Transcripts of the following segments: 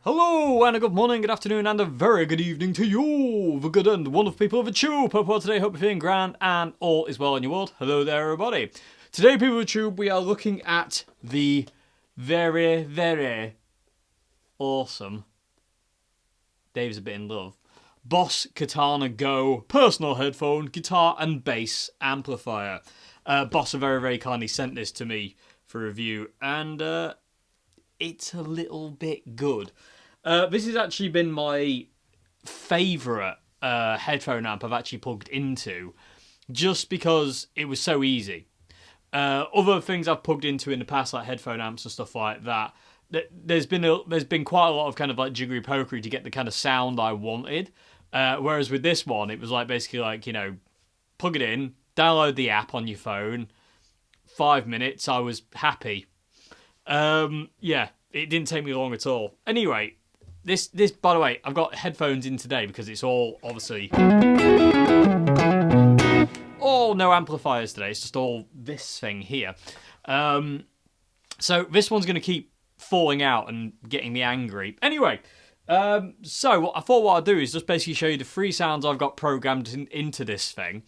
Hello, and a good morning, good afternoon, and a very good evening to you, the good and wonderful people of the Tube. Hope today, hope you're feeling grand, and all is well in your world. Hello there, everybody. Today, people of the Tube, we are looking at the very, very awesome, Dave's a bit in love, Boss Katana Go personal headphone, guitar and bass amplifier. Boss very, very kindly sent this to me for review, and it's a little bit good. This has actually been my favourite headphone amp I've actually plugged into, just because it was so easy. Other things I've plugged into in the past, like headphone amps and stuff like that, there's been quite a lot of kind of like jiggery pokery to get the kind of sound I wanted. Whereas with this one, it was like basically like, you know, plug it in, download the app on your phone. 5 minutes, I was happy. Yeah, it didn't take me long at all. Anyway, this by the way, I've got headphones in today because it's all obviously all no amplifiers today. It's just all this thing here. So this one's going to keep falling out and getting me angry. Anyway, so I thought what I'd do is just basically show you the 3 sounds I've got programmed into this thing.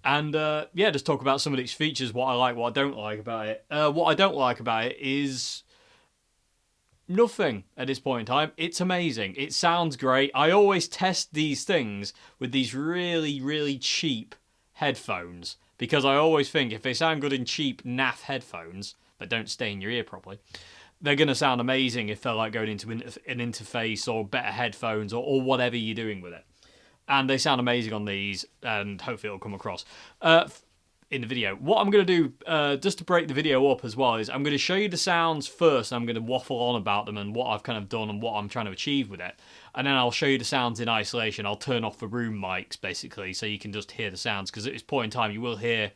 And yeah, just talk about some of its features, what I like, what I don't like about it. What I don't like about it is nothing at this point in time. It's amazing. It sounds great. I always test these things with these really, really cheap headphones, because I always think if they sound good in cheap naff headphones that don't stay in your ear properly, they're going to sound amazing if they're like going into an interface or better headphones or whatever you're doing with it. And they sound amazing on these, and hopefully it'll come across in the video. What I'm going to do, just to break the video up as well, is I'm going to show you the sounds first, and I'm going to waffle on about them and what I've kind of done and what I'm trying to achieve with it. And then I'll show you the sounds in isolation. I'll turn off the room mics, basically, so you can just hear the sounds, because at this point in time, you will hear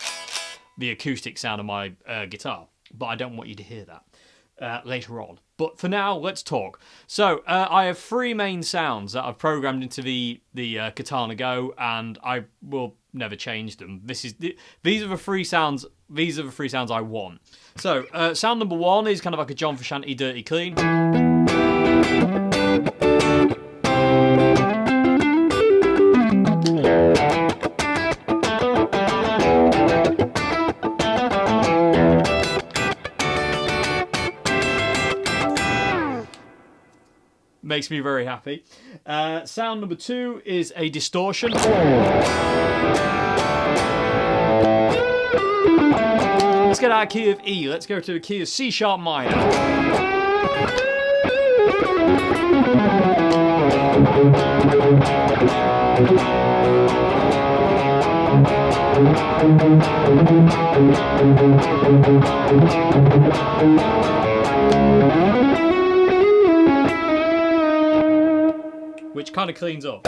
the acoustic sound of my guitar. But I don't want you to hear that later on. But for now, let's talk. So I have 3 main sounds that I've programmed into the Katana Go, and I will never change them. These are the 3 sounds. These are the 3 sounds I want. So sound number 1 is kind of like a John Frusciante dirty clean. Makes me very happy. Sound number 2 is a distortion. Let's get out of key of E. Let's go to the key of C sharp minor. Which kind of cleans up.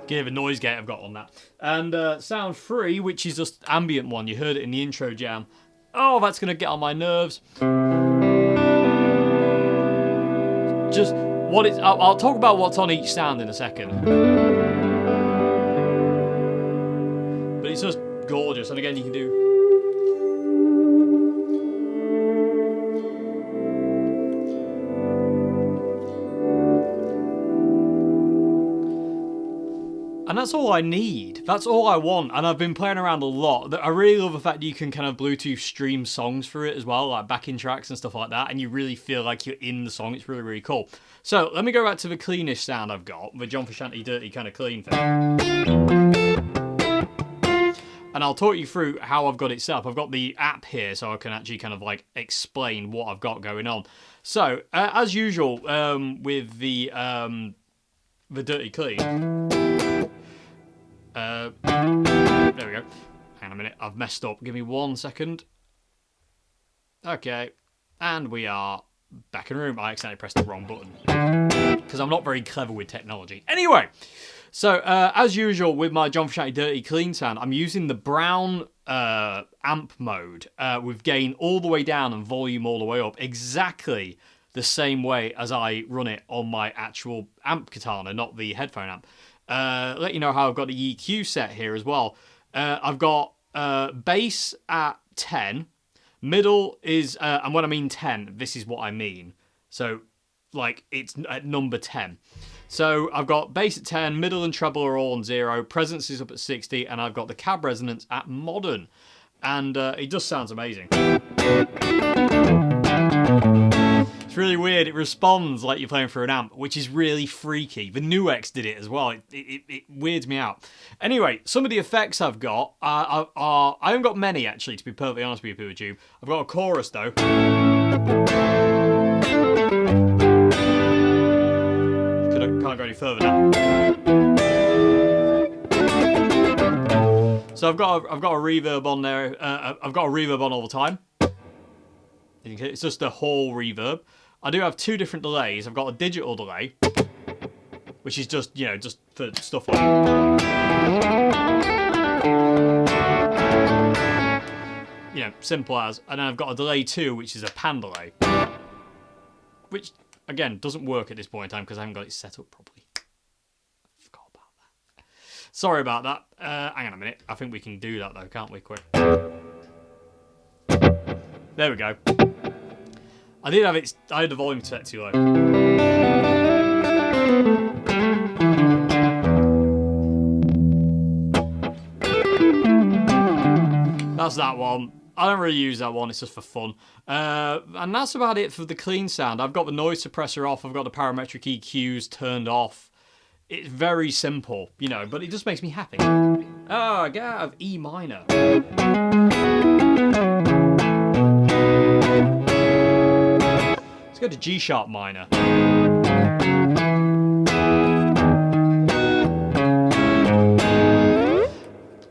Give a noise gate I've got on that. And sound 3, which is just ambient one. You heard it in the intro jam. Oh, that's going to get on my nerves. Just what it's... I'll talk about what's on each sound in a second. But it's just gorgeous. And again, you can do... And that's all I need. That's all I want. And I've been playing around a lot. I really love the fact that you can kind of Bluetooth stream songs through it as well, like backing tracks and stuff like that, and you really feel like you're in the song. It's really, really cool. So let me go back to the cleanest sound I've got, the John Frusciante dirty kind of clean thing. And I'll talk you through how I've got it set up. I've got the app here, so I can actually kind of like explain what I've got going on. So, as usual, with the dirty clean... there we go. Hang on a minute, I've messed up. Give me 1 second. Okay, and we are back in room. I accidentally pressed the wrong button because I'm not very clever with technology. Anyway, so as usual with my John Frusciante dirty clean sound, I'm using the brown amp mode with gain all the way down and volume all the way up, exactly the same way as I run it on my actual amp Katana, not the headphone amp. Let you know how I've got the EQ set here as well. I've got bass at 10, middle is, and when I mean 10, this is what I mean. So, like, it's at number 10. So I've got bass at 10, middle and treble are all on 0, presence is up at 60, and I've got the cab resonance at modern. And it just sounds amazing. It's It's really weird. It responds like you're playing through an amp, which is really freaky. The new X did it as well. It weirds me out. Anyway, some of the effects I've got are I haven't got many, actually, to be perfectly honest with you, YouTube. I've got a chorus, though. Can't go any further now. So I've got a reverb on there. I've got a reverb on all the time. It's just a whole reverb. I do have two different delays. I've got a digital delay, which is just, you know, just for stuff like, you know, simple as. And then I've got a delay 2, which is a pan delay, which again doesn't work at this point in time because I haven't got it set up properly. I forgot about that. Sorry about that. Hang on a minute. I think we can do that though, can't we? Quick. There we go. I had the volume set too low. That's that one. I don't really use that one, it's just for fun. And that's about it for the clean sound. I've got the noise suppressor off, I've got the parametric EQs turned off. It's very simple, you know, but it just makes me happy. Oh, I get out of E minor. Let's go to G sharp minor.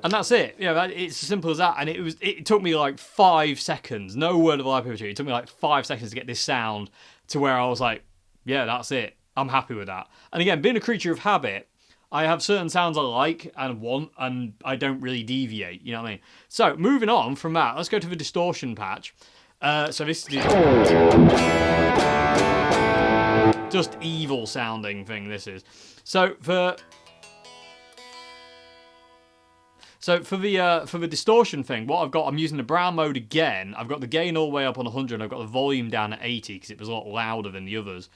And that's it. Yeah, it's as simple as that. And it took me like 5 seconds. No word of lie, people. It took me like 5 seconds to get this sound to where I was like, yeah, that's it. I'm happy with that. And again, being a creature of habit, I have certain sounds I like and want, and I don't really deviate. You know what I mean? So moving on from that, let's go to the distortion patch. So this is just evil sounding thing. This is so for the distortion thing. What I've got, I'm using the brown mode again. I've got the gain all the way up on 100. And I've got the volume down at 80 because it was a lot louder than the others.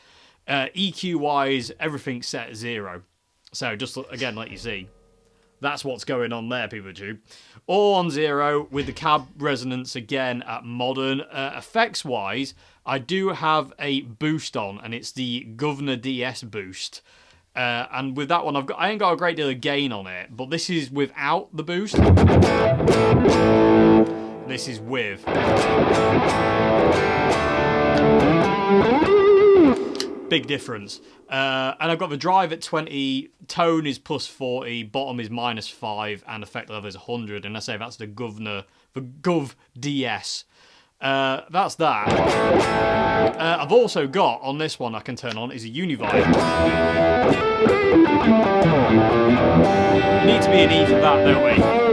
EQ wise, everything's set at 0. So just again, let you see. That's what's going on there, people too. All on 0 with the cab resonance again at modern. Effects-wise, I do have a boost on, and it's the Governor DS boost. And with that one, I ain't got a great deal of gain on it, but this is without the boost. This is with. Big difference. And I've got the drive at 20, tone is plus 40, bottom is minus 5, and effect level is 100. And I say that's the Governor, the Gov DS. That's that. I've also got, on this one I can turn on, is a univi. You need to be an E for that, don't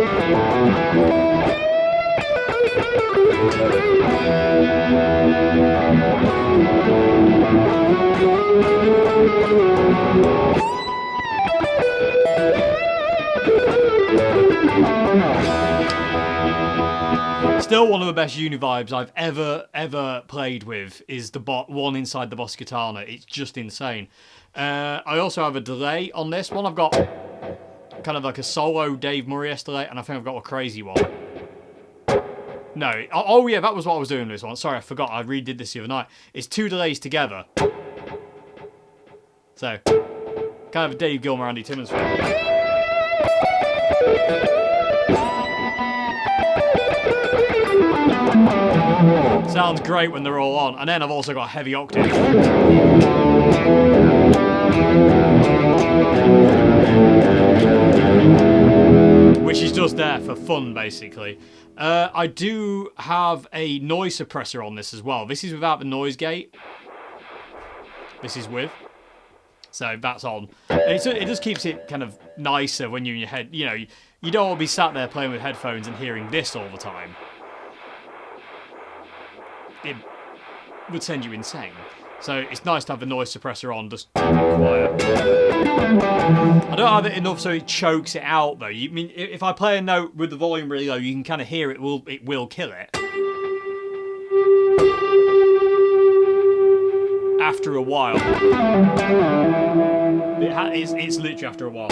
Still one of the best univibes I've ever played with is the one inside the Boss Katana. It's just insane. I also have a delay on this one. I've got kind of like a solo Dave Murray-esque delay, and I think I've got a crazy one. No, oh yeah, that was what I was doing with this one. Sorry, I forgot. I redid this the other night. It's 2 delays together. So, kind of a Dave Gilmour, Andy Timmons film. Sounds great when they're all on. And then I've also got a heavy octave. Which is just there for fun, basically. I do have a noise suppressor on this as well. This is without the noise gate. This is with. So that's on. It just keeps it kind of nicer when you're in your head. You know, you don't want to be sat there playing with headphones and hearing this all the time. It would send you insane. So it's nice to have the noise suppressor on, just quiet. I don't have it enough so it chokes it out though. I mean, if I play a note with the volume really low, you can kind of hear it will kill it. After a while. It's literally after a while.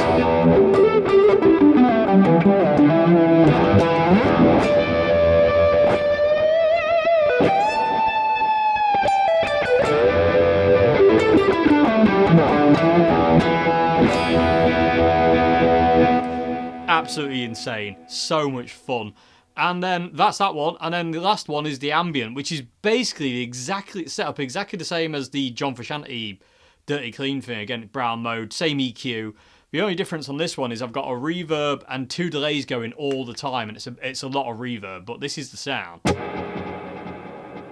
absolutely insane. So much fun. And then that's that one. And then the last one is the Ambient, which is basically set up exactly the same as the John Frusciante Dirty Clean thing. Again, brown mode, same EQ. The only difference on this one is I've got a reverb and 2 delays going all the time, and it's a lot of reverb, but this is the sound.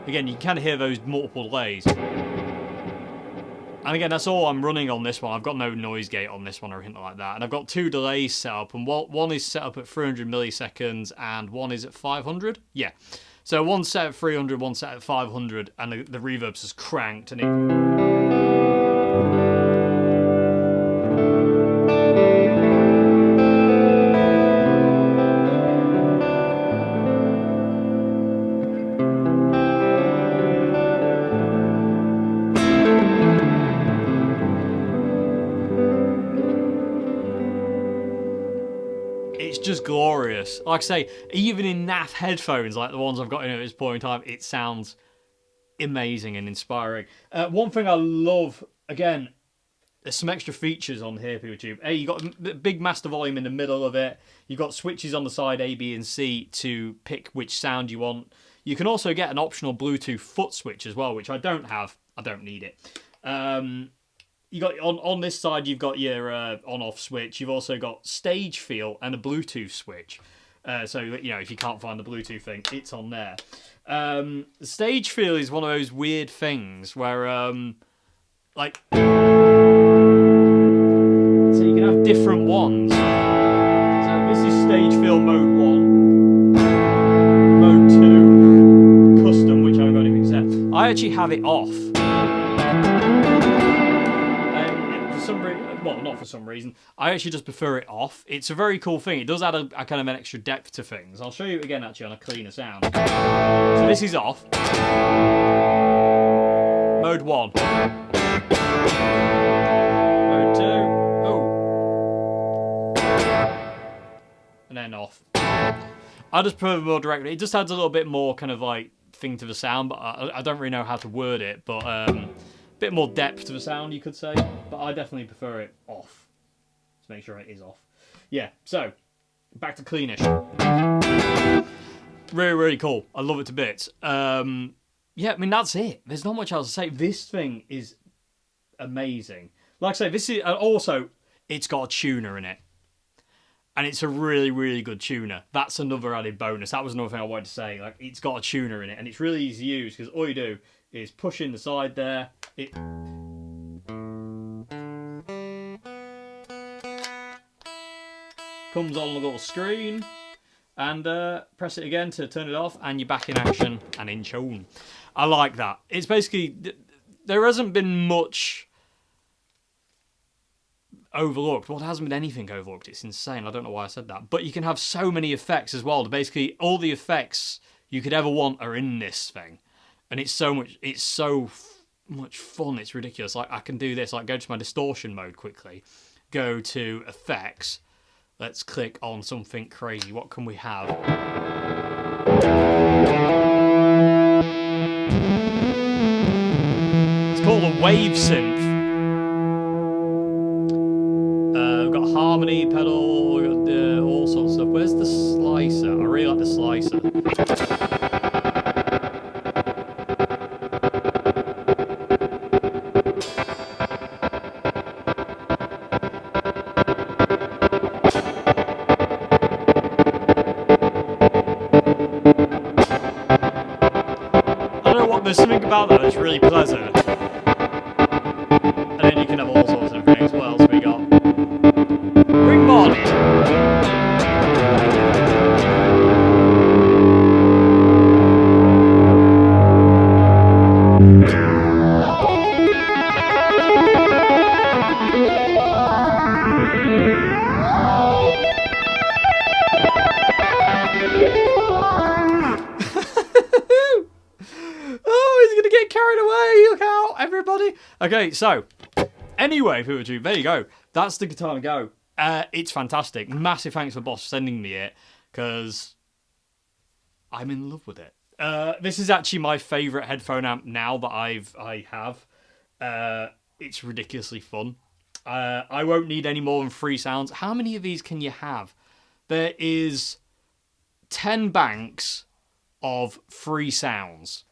Again, you can kind of hear those multiple delays. And again, that's all I'm running on this one. I've got no noise gate on this one or anything like that. And I've got 2 delays set up, and one is set up at 300 milliseconds and one is at 500. Yeah. So one's set at 300, one's set at 500, and the reverb's just cranked. And it's just glorious. Like I say, even in naff headphones like the ones I've got in at this point in time, it sounds amazing and inspiring. One thing I love, again, there's some extra features on here, PeopleTube. Hey, you got a big master volume in the middle of it. You've got switches on the side A, B, and C to pick which sound you want. You can also get an optional Bluetooth foot switch as well, which I don't have. I don't need it. You got on this side, you've got your on-off switch. You've also got stage feel and a Bluetooth switch. So you know, if you can't find the Bluetooth thing, it's on there. Stage feel is one of those weird things where, like, so you can have different ones. So this is stage feel mode 1, mode 2, custom, which I haven't got anything set. I actually have it off. Well, not for some reason. I actually just prefer it off. It's a very cool thing. It does add a kind of an extra depth to things. I'll show you again, actually, on a cleaner sound. So this is off. Mode 1. Mode 2. Oh. And then off. I just prefer more directly. It just adds a little bit more kind of like thing to the sound, but I don't really know how to word it, but bit more depth to the sound, you could say, but I definitely prefer it off. Let's make sure it is off. Yeah, so, back to cleanish. Really, really cool. I love it to bits. Yeah, I mean, that's it. There's not much else to say. This thing is amazing. Like I say, this is also, it's got a tuner in it. And it's a really, really good tuner. That's another added bonus. That was another thing I wanted to say. Like, it's got a tuner in it, and it's really easy to use, because all you do is push in the side there. It comes on the little screen, and press it again to turn it off, and you're back in action and in tune. I like that. It's basically, there hasn't been much overlooked. Well, there hasn't been anything overlooked. It's insane. I don't know why I said that. But you can have so many effects as well. Basically, all the effects you could ever want are in this thing. And it's so much fun. It's ridiculous. Like, I can do this. Like, go to my distortion mode quickly. Go to effects. Let's click on something crazy. What can we have? It's called a wave synth. We've got harmony pedal. We've got all sorts of stuff. Where's the slicer? I really like the slicer. There's something about that that's really pleasant. And then you can have all sorts of things. What else we got? Ring mod! Okay, so, anyway, PeopleTube, there you go. That's the Katana Go. It's fantastic. Massive thanks for Boss for sending me it, because I'm in love with it. This is actually my favourite headphone amp now that I have. It's ridiculously fun. I won't need any more than 3 sounds. How many of these can you have? there is 10 banks of free sounds.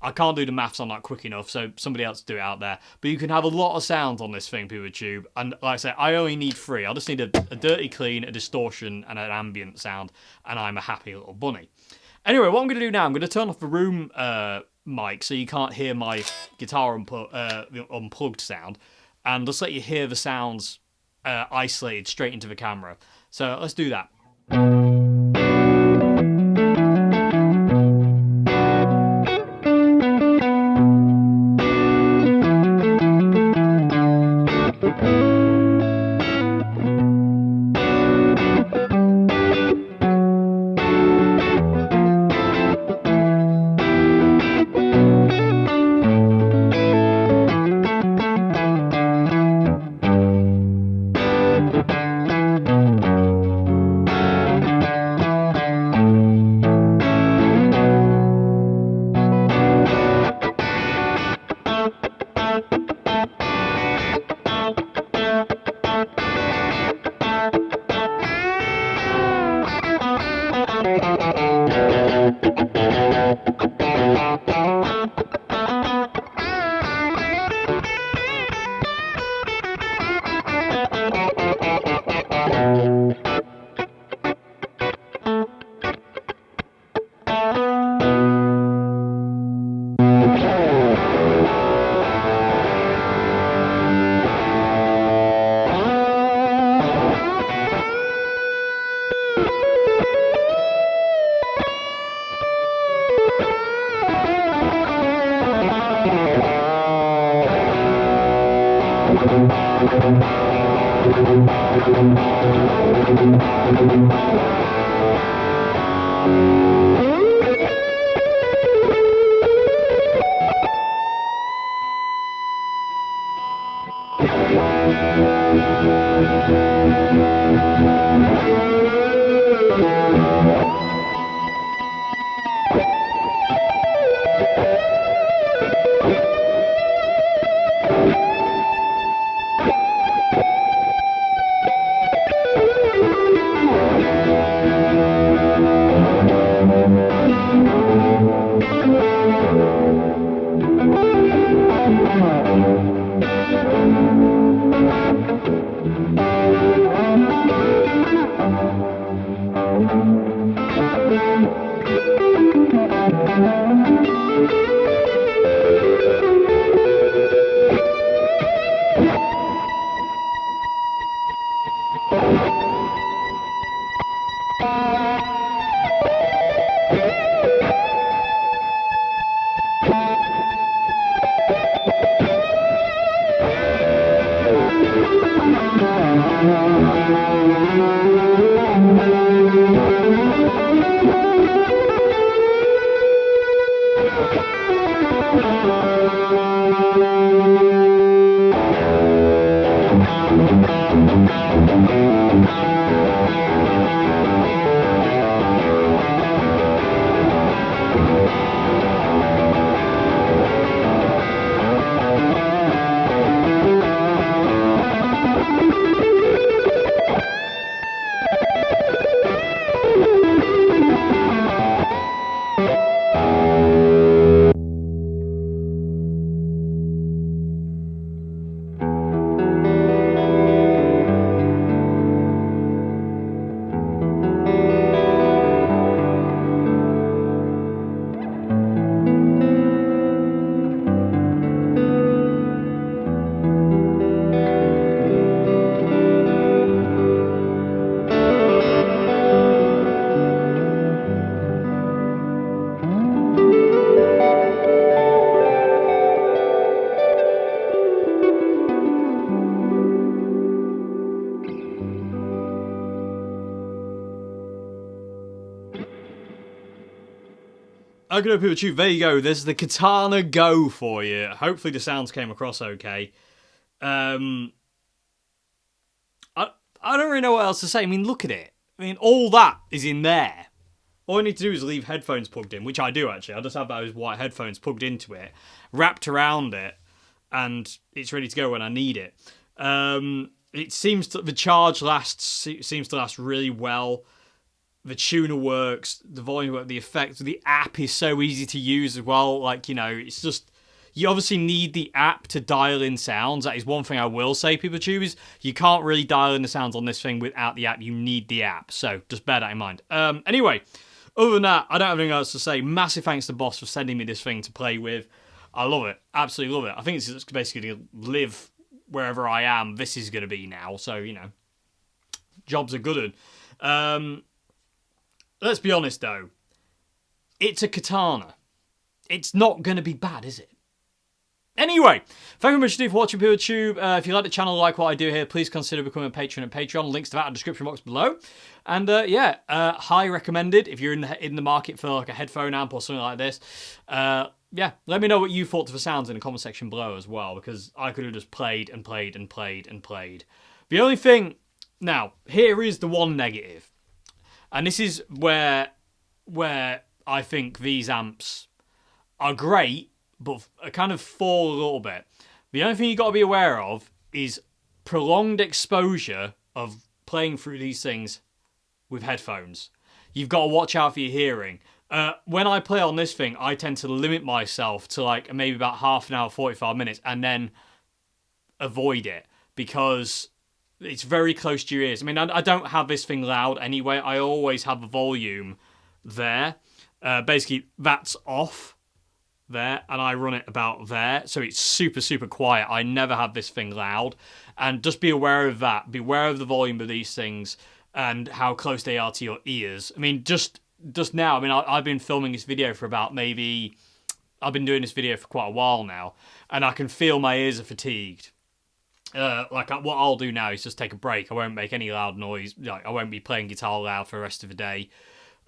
I can't do the maths on that quick enough, so somebody else do it out there. But you can have a lot of sounds on this thing, PeopleTube. And like I say, I only need 3. I just need a dirty clean, a distortion, and an ambient sound, and I'm a happy little bunny. Anyway, what I'm going to do now, I'm going to turn off the room mic so you can't hear my guitar unplugged sound, and just let you hear the sounds isolated straight into the camera. So let's do that. Okay, PeopleTube, there you go. There's the Katana Go for you. Hopefully the sounds came across okay. I don't really know what else to say. I mean, look at it. I mean, all that is in there. All I need to do is leave headphones plugged in, which I do actually. I just have those white headphones plugged into it, wrapped around it, and it's ready to go when I need it. It seems to, the charge seems to last really well. the tuner works, the volume works, the effects, the app is so easy to use as well. Like, you know, it's just, you obviously need the app to dial in sounds. That is one thing I will say, people tube, is you can't really dial in the sounds on this thing without the app. You need the app. So just bear that in mind. Anyway, other than that, I don't have anything else to say. Massive thanks to Boss for sending me this thing to play with. I love it. Absolutely love it. I think it's basically going to live wherever I am. This is going to be now. So, you know, jobs are good. Let's be honest, though. It's a Katana. It's not going to be bad, is it? Anyway, thank you very much for watching PeopleTube. If you like the channel, like what I do here, please consider becoming a patron at Patreon. Links to that in the description box below. And highly recommended if you're in the market for like a headphone amp or something like this. Yeah, let me know what you thought of the sounds in the comment section below as well, because I could have just played and played and played and played. The only thing, now, here is the one negative. And this is where I think these amps are great, but kind of fall a little bit. The only thing you got to be aware of is prolonged exposure of playing through these things with headphones. You've got to watch out for your hearing. When I play on this thing, I tend to limit myself to like maybe about half an hour, 45 minutes, and then avoid it because it's very close to your ears. I mean, I don't have this thing loud anyway. I always have the volume there. Basically, that's off there, and I run it about there. So it's super, super quiet. I never have this thing loud. And just be aware of that. Be aware of the volume of these things and how close they are to your ears. I mean, just now, I mean, I've been filming this video for about maybe... I've been doing this video for quite a while now, and I can feel my ears are fatigued. What I'll do now is just take a break. I won't make any loud noise. Like, I won't be playing guitar loud for the rest of the day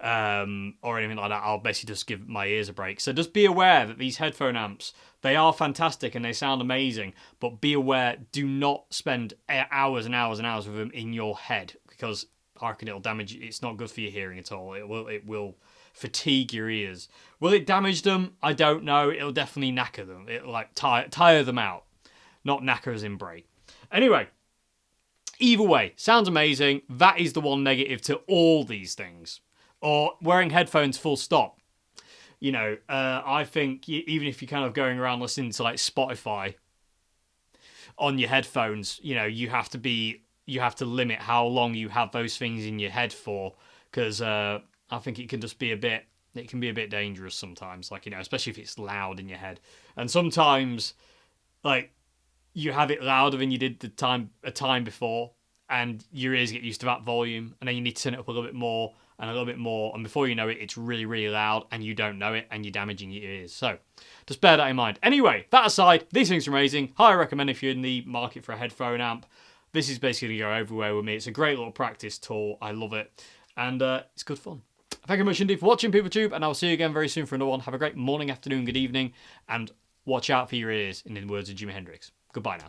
or anything like that. I'll basically just give my ears a break. So just be aware that these headphone amps, they are fantastic and they sound amazing, but be aware, do not spend hours and hours and hours with them in your head, because I reckon it'll damage. It's not good for your hearing at all. It will fatigue your ears. Will it damage them? I don't know. It'll definitely knacker them. It'll like tire them out. Not knacker as in break. Anyway, either way, sounds amazing. That is the one negative to all these things. Or wearing headphones full stop. You know, I think even if you're kind of going around listening to like Spotify on your headphones, you know, you have to limit how long you have those things in your head for, because I think it can be a bit dangerous sometimes, like, you know, especially if it's loud in your head. And sometimes, like, you have it louder than you did a time before, and your ears get used to that volume, and then you need to turn it up a little bit more, and before you know it, it's really, really loud, and you don't know it, and you're damaging your ears. So, just bear that in mind. Anyway, that aside, these things are amazing. Highly recommend if you're in the market for a headphone amp. This is basically going to go everywhere with me. It's a great little practice tool. I love it, and it's good fun. Thank you very much indeed for watching, PeopleTube, and I'll see you again very soon for another one. Have a great morning, afternoon, good evening, and watch out for your ears, in the words of Jimi Hendrix. Goodbye now.